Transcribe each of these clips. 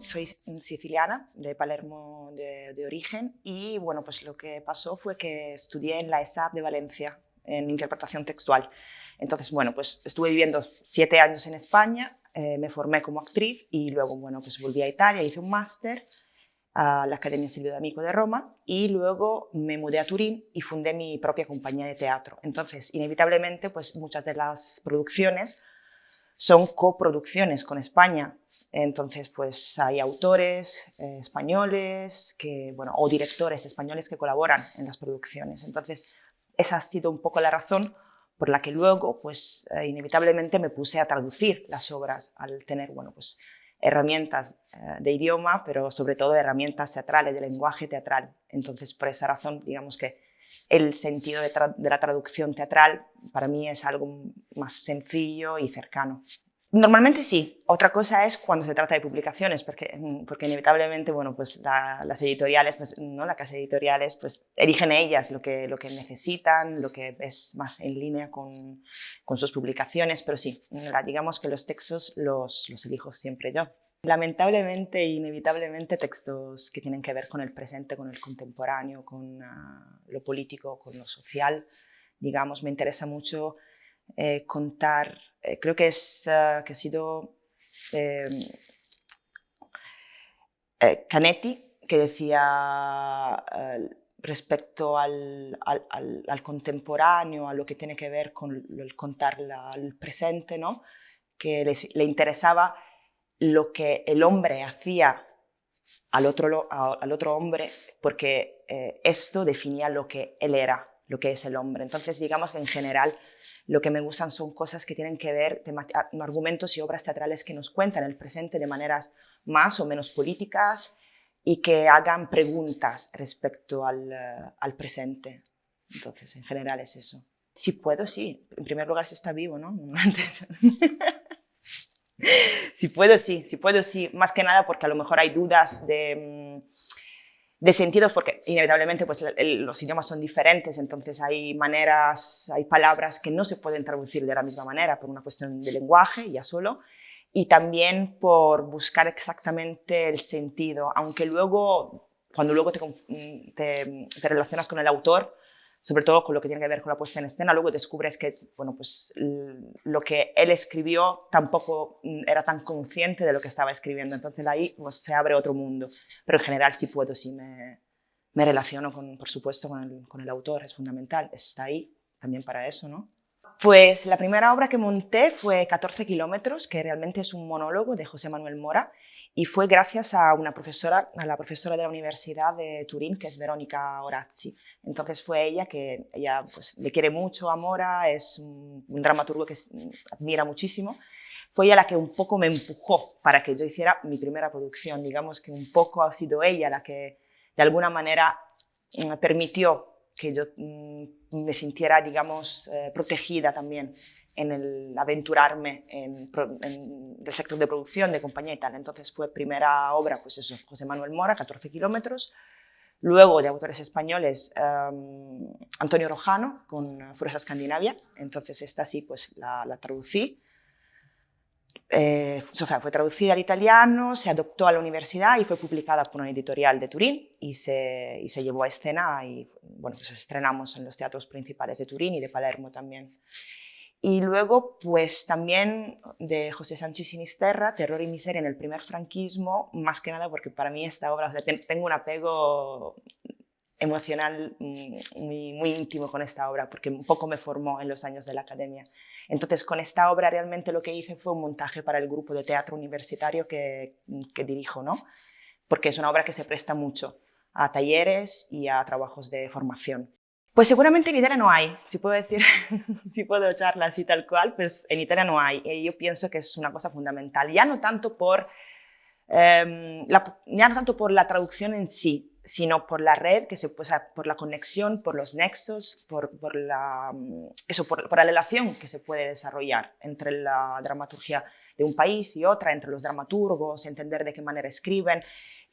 soy siciliana, de Palermo de origen, y bueno, pues lo que pasó fue que estudié en la ESAP de Valencia, en interpretación textual. Entonces, bueno, pues estuve viviendo 7 años en España, me formé como actriz y luego, bueno, pues volví a Italia, hice un máster a la Academia Silvio D'Amico de Roma y luego me mudé a Turín y fundé mi propia compañía de teatro. Entonces, inevitablemente, pues muchas de las producciones son coproducciones con España. Entonces, pues hay autores españoles bueno, o directores españoles que colaboran en las producciones. Entonces, esa ha sido un poco la razón por la que luego, pues, inevitablemente me puse a traducir las obras al tener, bueno, pues, herramientas de idioma, pero sobre todo herramientas teatrales, de lenguaje teatral. Entonces, por esa razón, digamos que el sentido de la traducción teatral para mí es algo más sencillo y cercano. Normalmente sí. Otra cosa es cuando se trata de publicaciones, porque inevitablemente, bueno, pues las editoriales, pues, ¿no? La casa de editoriales, pues eligen ellas lo que necesitan, lo que es más en línea con sus publicaciones, pero sí, digamos que los textos los elijo siempre yo. Lamentablemente, inevitablemente, textos que tienen que ver con el presente, con el contemporáneo, con lo político, con lo social, digamos, me interesa mucho contar, creo que ha sido Canetti, que decía respecto al contemporáneo, a lo que tiene que ver con el contar el presente, ¿no? Que le interesaba lo que el hombre hacía al otro hombre, porque esto definía lo que él era, lo que es el hombre. Entonces, digamos que en general lo que me gustan son cosas que tienen que ver, argumentos y obras teatrales que nos cuentan el presente de maneras más o menos políticas y que hagan preguntas respecto al presente. Entonces, en general es eso. Si puedo, sí. En primer lugar, si está vivo, ¿no? Si puedo, sí. Más que nada porque a lo mejor hay dudas de sentidos, porque inevitablemente pues, los idiomas son diferentes, entonces hay maneras, hay palabras que no se pueden traducir de la misma manera por una cuestión de lenguaje, ya solo, y también por buscar exactamente el sentido, aunque luego, cuando luego te relacionas con el autor, sobre todo con lo que tiene que ver con la puesta en escena, luego descubres que bueno, pues, lo que él escribió tampoco era tan consciente de lo que estaba escribiendo, entonces ahí pues, se abre otro mundo. Pero en general sí puedo, sí me relaciono, por supuesto, con el autor, es fundamental, está ahí también para eso, ¿no? Pues la primera obra que monté fue 14 kilómetros, que realmente es un monólogo de José Manuel Mora, y fue gracias a la profesora de la Universidad de Turín, que es Verónica Orazzi. Entonces fue ella pues, le quiere mucho a Mora, es un dramaturgo que admira muchísimo. Fue ella la que un poco me empujó para que yo hiciera mi primera producción. Digamos que un poco ha sido ella la que de alguna manera permitió que yo me sintiera, digamos, protegida también en el aventurarme en el sector de producción, de compañía y tal. Entonces fue primera obra, pues eso, José Manuel Mora, 14 kilómetros. Luego de autores españoles, Antonio Rojano, con Fuerza Escandinavia. Entonces esta sí, pues la traducí. Fue traducida al italiano, se adoptó a la universidad y fue publicada por una editorial de Turín y se llevó a escena y bueno, pues estrenamos en los teatros principales de Turín y de Palermo también. Y luego, pues también de José Sánchez Sinisterra, Terror y Miseria en el primer franquismo, más que nada porque para mí esta obra, o sea, tengo un apego emocional muy íntimo con esta obra, porque un poco me formó en los años de la academia. Entonces, con esta obra realmente lo que hice fue un montaje para el grupo de teatro universitario que dirijo, ¿no? Porque es una obra que se presta mucho a talleres y a trabajos de formación. Pues seguramente en Italia no hay, si puedo decir, si puedo echarla así tal cual, pues en Italia no hay. Y yo pienso que es una cosa fundamental, ya no tanto por la traducción en sí, sino por la red, por la conexión, por los nexos, por la relación que se puede desarrollar entre la dramaturgia de un país y otra, entre los dramaturgos, entender de qué manera escriben,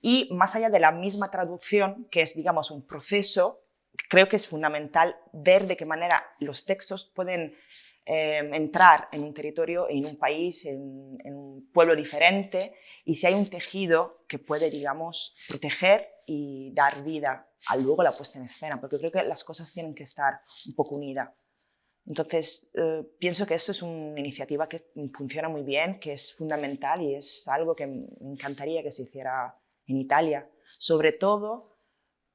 y más allá de la misma traducción, que es, digamos, un proceso creo que es fundamental ver de qué manera los textos pueden entrar en un territorio, en un país, en un pueblo diferente, y si hay un tejido que puede, digamos, proteger y dar vida a luego la puesta en escena, porque creo que las cosas tienen que estar un poco unidas. Entonces, pienso que esto es una iniciativa que funciona muy bien, que es fundamental y es algo que me encantaría que se hiciera en Italia, sobre todo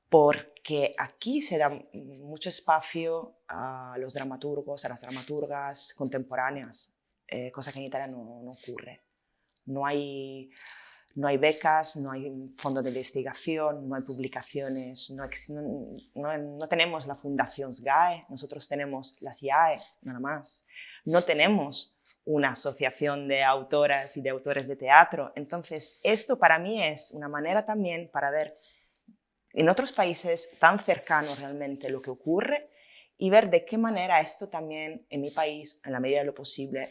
porque aquí se da mucho espacio a los dramaturgos, a las dramaturgas contemporáneas, cosa que en Italia no ocurre. No hay, no hay becas, no hay fondos de investigación, no hay publicaciones, no tenemos la Fundación SGAE, nosotros tenemos la SIAE, nada más. No tenemos una asociación de autoras y de autores de teatro. Entonces, esto para mí es una manera también para ver en otros países tan cercanos realmente lo que ocurre y ver de qué manera esto también en mi país, en la medida de lo posible,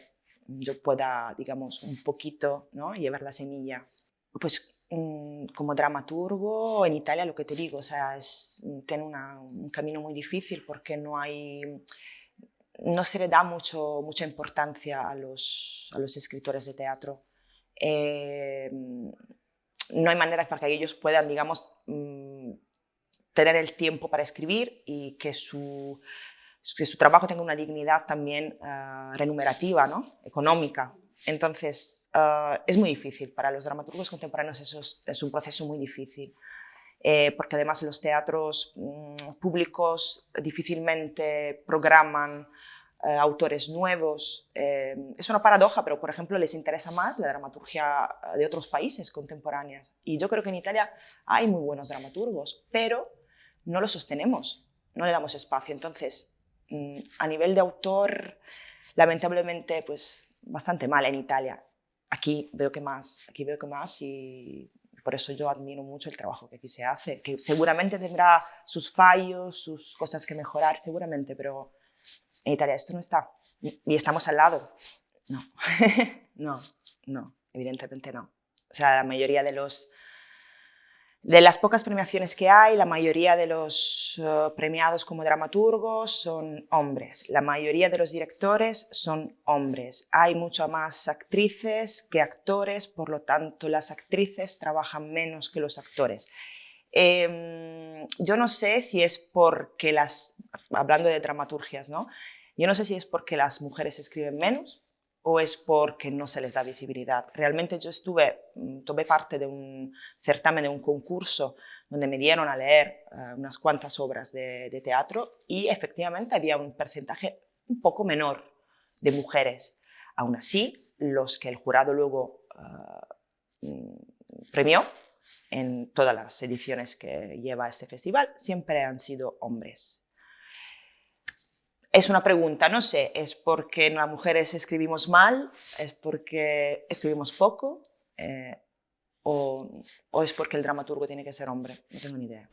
yo pueda, digamos, un poquito, ¿no?, llevar la semilla. Pues como dramaturgo en Italia, lo que te digo, o sea, tiene un camino muy difícil porque no se le da mucha importancia a los escritores de teatro. No hay maneras para que ellos puedan, digamos, tener el tiempo para escribir y que su trabajo tenga una dignidad también remunerativa, ¿no?, económica. Entonces, es muy difícil. Para los dramaturgos contemporáneos eso es un proceso muy difícil, porque además los teatros públicos difícilmente programan autores nuevos. Es una paradoja, pero por ejemplo les interesa más la dramaturgia de otros países contemporáneas. Y yo creo que en Italia hay muy buenos dramaturgos, pero no los sostenemos, no le damos espacio. Entonces, a nivel de autor, lamentablemente, pues bastante mal en Italia. Aquí veo que más y por eso yo admiro mucho el trabajo que aquí se hace, que seguramente tendrá sus fallos, sus cosas que mejorar, seguramente, pero en Italia esto no está. Y estamos al lado. No, no, evidentemente no. O sea, la mayoría de las pocas premiaciones que hay, la mayoría de los premiados como dramaturgos son hombres. La mayoría de los directores son hombres. Hay mucho más actrices que actores, por lo tanto las actrices trabajan menos que los actores. Yo no sé si es porque hablando de dramaturgias, ¿no?, yo no sé si es porque las mujeres escriben menos o es porque no se les da visibilidad. Realmente yo tomé parte de un certamen, de un concurso, donde me dieron a leer unas cuantas obras de teatro y efectivamente había un porcentaje un poco menor de mujeres. Aún así, los que el jurado luego premió en todas las ediciones que lleva este festival siempre han sido hombres. Es una pregunta, no sé, ¿es porque las mujeres escribimos mal? ¿Es porque escribimos poco? ¿O es porque el dramaturgo tiene que ser hombre? No tengo ni idea.